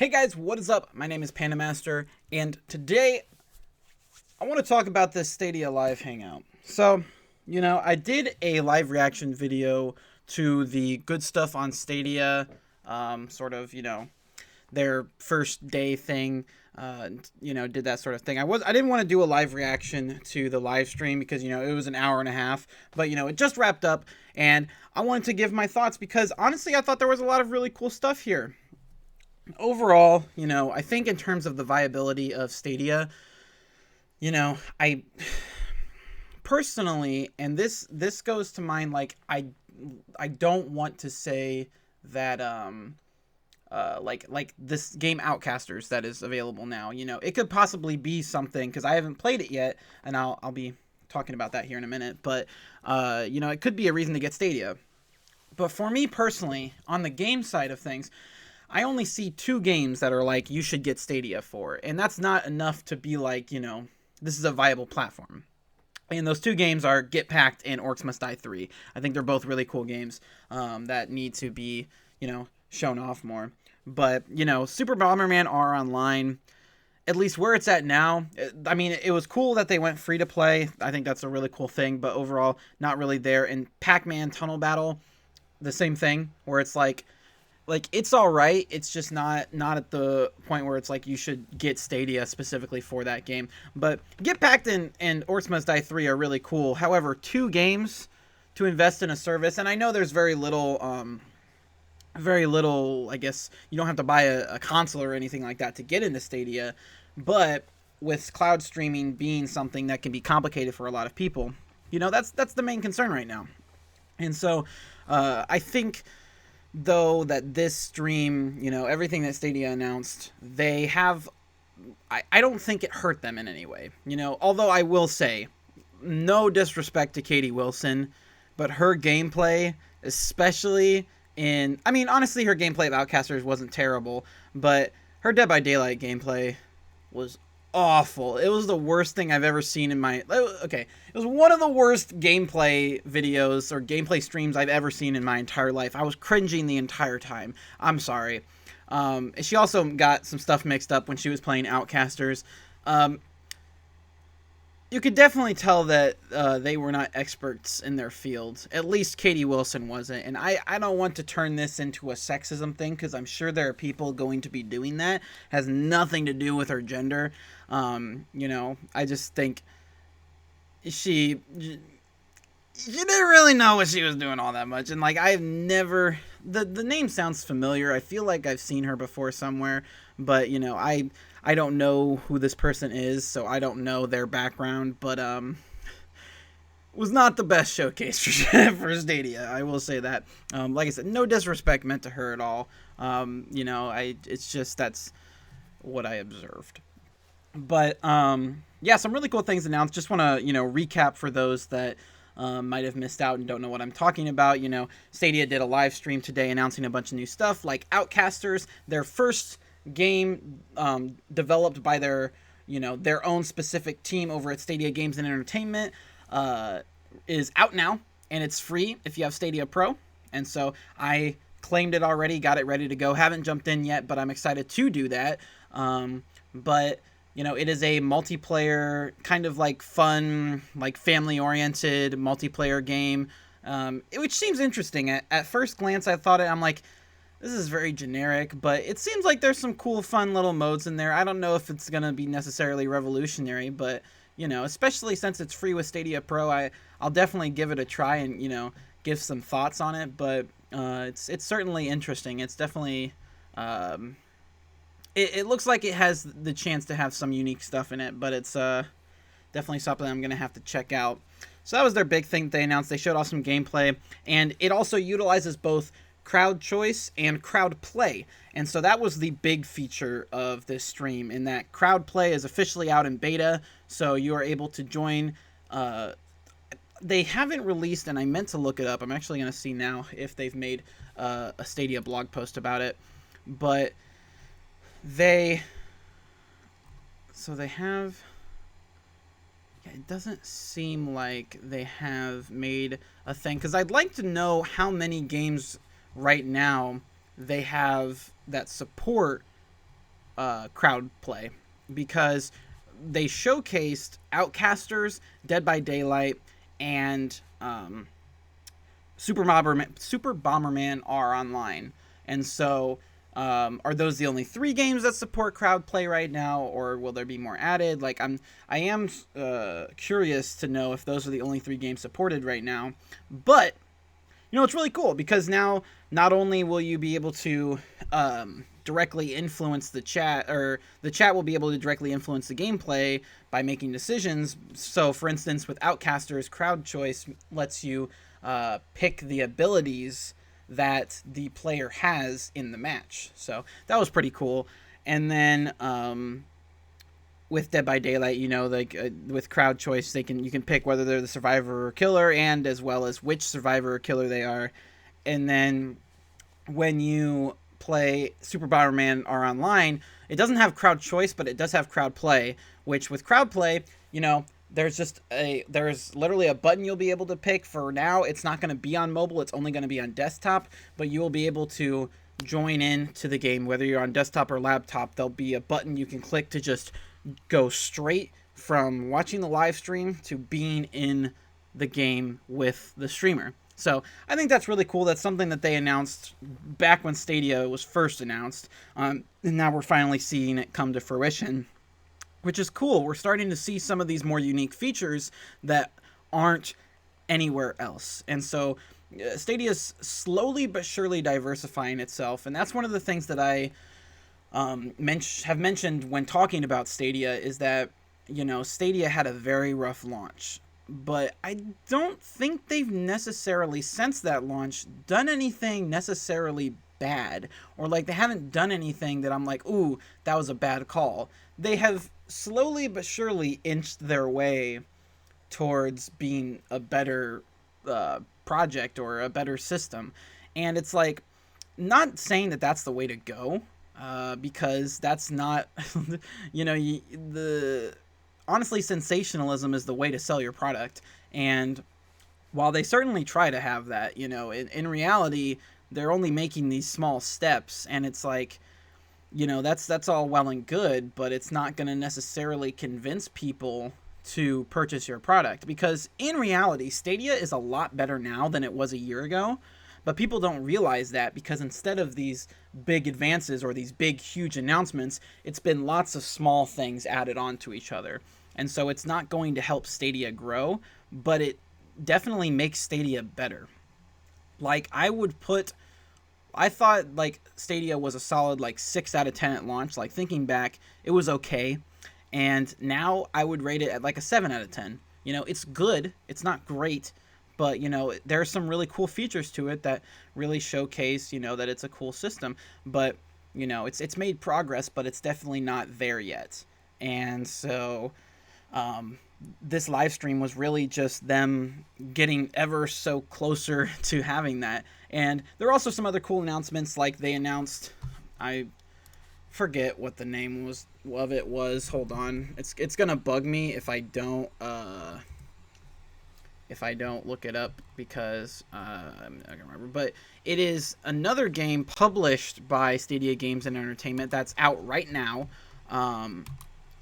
Hey guys, what is up? My name is PandaMaster, and today I want to talk about this Stadia Live Hangout. So, I did a live reaction video to the good stuff on Stadia, their first day thing, did that sort of thing. I didn't want to do a live reaction to the live stream because, it was an hour and a half, but, it just wrapped up, and I wanted to give my thoughts because, honestly, I thought there was a lot of really cool stuff here. Overall, I think in terms of the viability of Stadia, I personally, and this goes to mind, like I don't want to say that like this game Outcasters that is available now, it could possibly be something because I haven't played it yet, and I'll be talking about that here in a minute, but it could be a reason to get Stadia. But for me personally, on the game side of things, I only see two games that are like, you should get Stadia for. And that's not enough to be like, this is a viable platform. And those two games are Get Packed and Orcs Must Die 3. I think they're both really cool games that need to be, shown off more. But, Super Bomberman R Online, at least where it's at now, I mean, it was cool that they went free to play. I think that's a really cool thing. But overall, not really there. And Pac-Man Tunnel Battle, the same thing, where it's like it's all right. It's just not at the point where it's like you should get Stadia specifically for that game. But Get Packed and Orcs Must Die 3 are really cool. However, two games to invest in a service, and I know there's very little, I guess you don't have to buy a console or anything like that to get into Stadia, but with cloud streaming being something that can be complicated for a lot of people, that's the main concern right now. And so I think, though, that this stream, everything that Stadia announced, they have, I don't think it hurt them in any way, although I will say, no disrespect to Katie Wilson, but her gameplay, especially honestly, her gameplay of Outcasters wasn't terrible, but her Dead by Daylight gameplay was awful. It was the worst thing I've ever seen in my... Okay, it was one of the worst gameplay videos or gameplay streams I've ever seen in my entire life. I was cringing the entire time. I'm sorry. She also got some stuff mixed up when she was playing Outcasters. You could definitely tell that they were not experts in their field. At least Katie Wilson wasn't. And I don't want to turn this into a sexism thing, because I'm sure there are people going to be doing that. It has nothing to do with her gender. I just think she didn't really know what she was doing all that much. And I've never... The name sounds familiar. I feel like I've seen her before somewhere. But, I don't know who this person is, so I don't know their background, but was not the best showcase for Stadia, I will say that. Like I said, no disrespect meant to her at all. It's just that's what I observed. But yeah, some really cool things announced. Just want to recap for those that might have missed out and don't know what I'm talking about. Stadia did a live stream today announcing a bunch of new stuff, like Outcasters, their first game developed by their own specific team over at Stadia Games and Entertainment, is out now, and it's free if you have Stadia Pro. And so I claimed it already, got it ready to go. Haven't jumped in yet, but I'm excited to do that. But it is a multiplayer, kind of like fun, like family-oriented multiplayer game, which seems interesting. At first glance, I thought I'm like, this is very generic, but it seems like there's some cool, fun little modes in there. I don't know if it's going to be necessarily revolutionary, but, especially since it's free with Stadia Pro, I'll definitely give it a try and, give some thoughts on it. But it's certainly interesting. It's definitely... It looks like it has the chance to have some unique stuff in it, but it's definitely something I'm going to have to check out. So that was their big thing they announced. They showed off some gameplay, and it also utilizes both crowd choice and crowd play. And so that was the big feature of this stream, in that crowd play is officially out in beta, so you are able to join. They haven't released, and I meant to look it up. I'm actually going to see now if they've made a Stadia blog post about it. But they have... Yeah, it doesn't seem like they have made a thing, because I'd like to know how many games right now they have that support crowd play, because they showcased Outcasters, Dead by Daylight, and Super Bomberman R Online. And so, are those the only 3 games that support crowd play right now, or will there be more added? Like, I am curious to know if those are the only 3 games supported right now. But it's really cool, because now not only will you be able to directly influence the chat, or the chat will be able to directly influence the gameplay by making decisions. So, for instance, with Outcasters, crowd choice lets you pick the abilities that the player has in the match. So that was pretty cool. And then with Dead by Daylight, with crowd choice, you can pick whether they're the survivor or killer, and as well as which survivor or killer they are. And then when you play Super Bomberman R Online, it doesn't have crowd choice, but it does have crowd play, which with crowd play, there's literally a button you'll be able to pick. For now, it's not going to be on mobile, it's only going to be on desktop, but you will be able to join in to the game, whether you're on desktop or laptop. There'll be a button you can click to just go straight from watching the live stream to being in the game with the streamer. So I think that's really cool. That's something that they announced back when Stadia was first announced, and now we're finally seeing it come to fruition, which is cool. We're starting to see some of these more unique features that aren't anywhere else. And so Stadia's slowly but surely diversifying itself, and that's one of the things that I have mentioned when talking about Stadia, is that Stadia had a very rough launch, but I don't think they've necessarily, since that launch, done anything necessarily bad, or like they haven't done anything that I'm like, ooh, that was a bad call. They have slowly but surely inched their way towards being a better project or a better system. And it's like, not saying that that's the way to go, because that's not, honestly, sensationalism is the way to sell your product. And while they certainly try to have that, in reality, they're only making these small steps, and it's like, that's all well and good, but it's not going to necessarily convince people to purchase your product, because in reality, Stadia is a lot better now than it was a year ago. But people don't realize that, because instead of these big advances or these big, huge announcements, it's been lots of small things added on to each other. And so it's not going to help Stadia grow, but it definitely makes Stadia better. Like, I thought like Stadia was a solid 6 out of 10 at launch. Like, thinking back, it was okay. And now I would rate it at like a 7 out of 10. It's good. It's not great. But, there are some really cool features to it that really showcase, that it's a cool system. But, it's made progress, but it's definitely not there yet. And so this live stream was really just them getting ever so closer to having that. And there are also some other cool announcements, like they announced, I forget what the name of it was. Hold on. It's going to bug me if I don't look it up, because I'm not gonna remember. But it is another game published by Stadia Games and Entertainment that's out right now,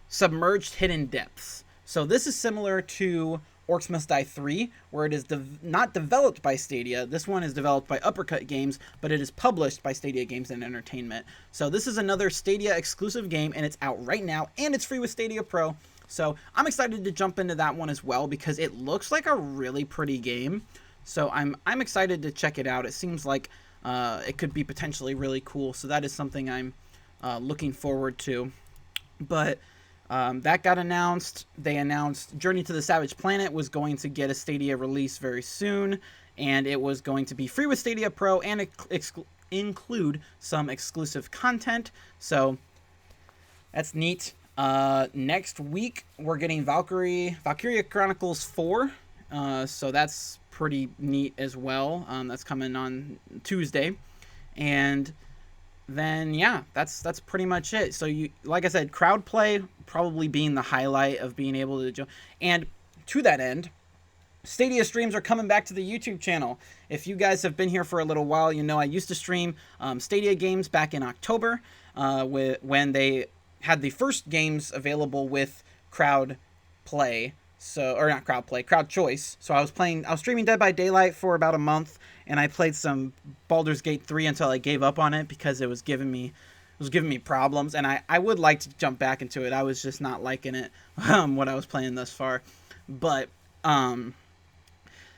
Submerged Hidden Depths. So this is similar to Orcs Must Die 3, where it is not developed by Stadia. This one is developed by Uppercut Games, but it is published by Stadia Games and Entertainment. So this is another Stadia exclusive game, and it's out right now, and it's free with Stadia Pro. So I'm excited to jump into that one as well, because it looks like a really pretty game. So I'm excited to check it out. It seems like it could be potentially really cool. So that is something I'm looking forward to. But that got announced. They announced Journey to the Savage Planet was going to get a Stadia release very soon, and it was going to be free with Stadia Pro and include some exclusive content. So that's neat. Next week we're getting Valkyria Chronicles 4, so that's pretty neat as well. That's coming on Tuesday, and then yeah, that's pretty much it. So like I said, crowd play probably being the highlight of being able to and to that end, Stadia streams are coming back to the YouTube channel. If you guys have been here for a little while, you know I used to stream Stadia games back in October when they had the first games available with crowd play. So, or not crowd play, crowd choice. So I was streaming Dead by Daylight for about a month, and I played some Baldur's Gate 3 until I gave up on it because it was giving me problems, and I would like to jump back into it. I was just not liking it, what I was playing thus far. But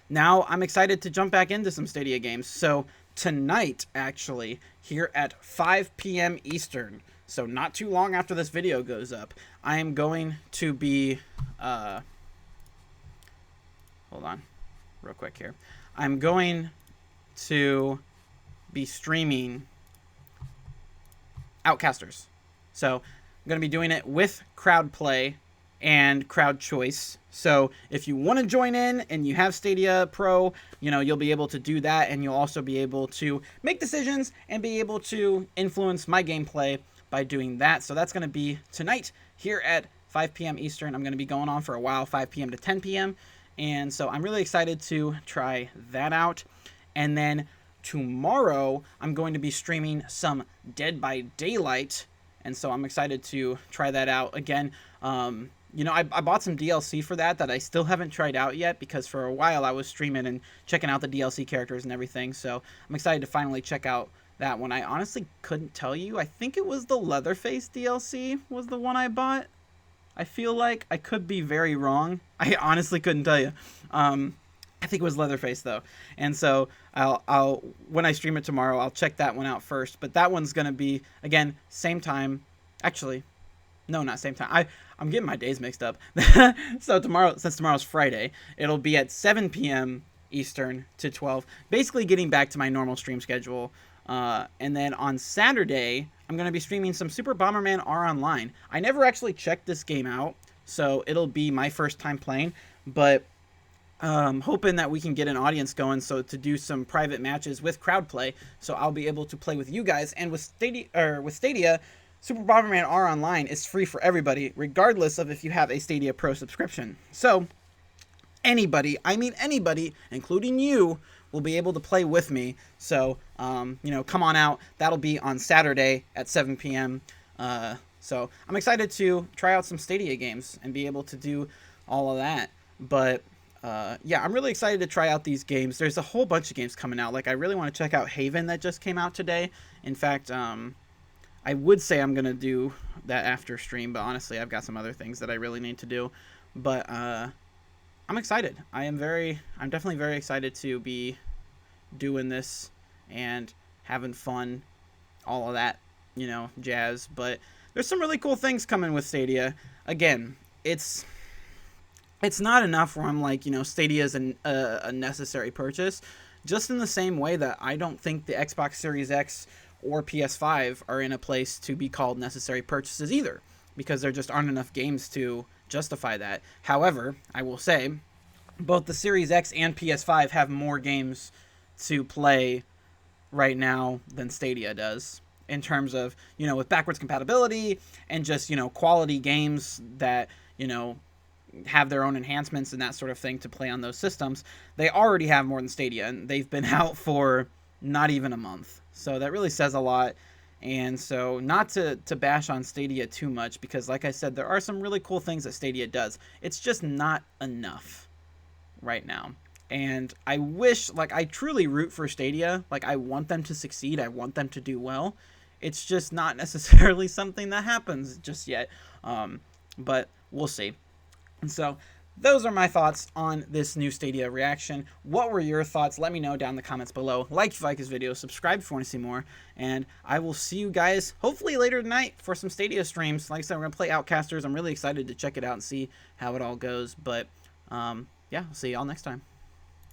now I'm excited to jump back into some Stadia games. So tonight, actually, here at 5 p.m. Eastern, so not too long after this video goes up, I am going to be... hold on real quick here. I'm going to be streaming Outcasters. So I'm going to be doing it with crowd play and crowd choice. So if you want to join in and you have Stadia Pro, you know, you'll be able to do that, and you'll also be able to make decisions and be able to influence my gameplay by doing that. So that's going to be tonight here at 5 p.m. Eastern. I'm going to be going on for a while, 5 p.m. to 10 p.m. And so I'm really excited to try that out. And then tomorrow, I'm going to be streaming some Dead by Daylight, and so I'm excited to try that out again. You know, I bought some DLC for that I still haven't tried out yet, because for a while I was streaming and checking out the DLC characters and everything, so I'm excited to finally check out that one. I honestly couldn't tell you. I think it was the Leatherface DLC was the one I bought. I feel like I could be very wrong. I honestly couldn't tell you. I think it was Leatherface though, and so I'll when I stream it tomorrow, I'll check that one out first. But that one's gonna be, again, same time. Actually, no, not same time. I'm getting my days mixed up. So tomorrow, since tomorrow's Friday, it'll be at 7 p.m. Eastern to 12. Basically, getting back to my normal stream schedule. And then on Saturday, I'm gonna be streaming some Super Bomberman R Online. I never actually checked this game out, so it'll be my first time playing, but hoping that we can get an audience going, so to do some private matches with crowd play, so I'll be able to play with you guys. And with Stadia, Super Bomberman R Online is free for everybody, regardless of if you have a Stadia Pro subscription. So anybody, I mean anybody, including you, will be able to play with me. So you know, come on out. That'll be on Saturday at 7 p.m. So I'm excited to try out some Stadia games and be able to do all of that. But yeah, I'm really excited to try out these games. There's a whole bunch of games coming out. Like, I really want to check out Haven that just came out today. In fact, I would say I'm going to do that after stream, but honestly, I've got some other things that I really need to do. But I'm excited. I'm definitely very excited to be doing this and having fun, all of that, you know, jazz. But there's some really cool things coming with Stadia. Again, it's not enough where I'm like, you know, Stadia is a necessary purchase. Just in the same way that I don't think the Xbox Series X or PS5 are in a place to be called necessary purchases either, because there just aren't enough games to justify that. However, I will say, both the Series X and PS5 have more games to play right now than Stadia does, in terms of, you know, with backwards compatibility and just, you know, quality games that, you know, have their own enhancements and that sort of thing to play on those systems. They already have more than Stadia, and they've been out for not even a month. So that really says a lot. And so, not to bash on Stadia too much, because like I said, there are some really cool things that Stadia does. It's just not enough right now. And I wish, like, I truly root for Stadia. Like, I want them to succeed. I want them to do well. It's just not necessarily something that happens just yet. But we'll see. And so, those are my thoughts on this new Stadia reaction. What were your thoughts? Let me know down in the comments below. Like if you like this video, subscribe if you want to see more, and I will see you guys hopefully later tonight for some Stadia streams. Like I said, we're going to play Outcasters. I'm really excited to check it out and see how it all goes. But yeah, I'll see y'all next time.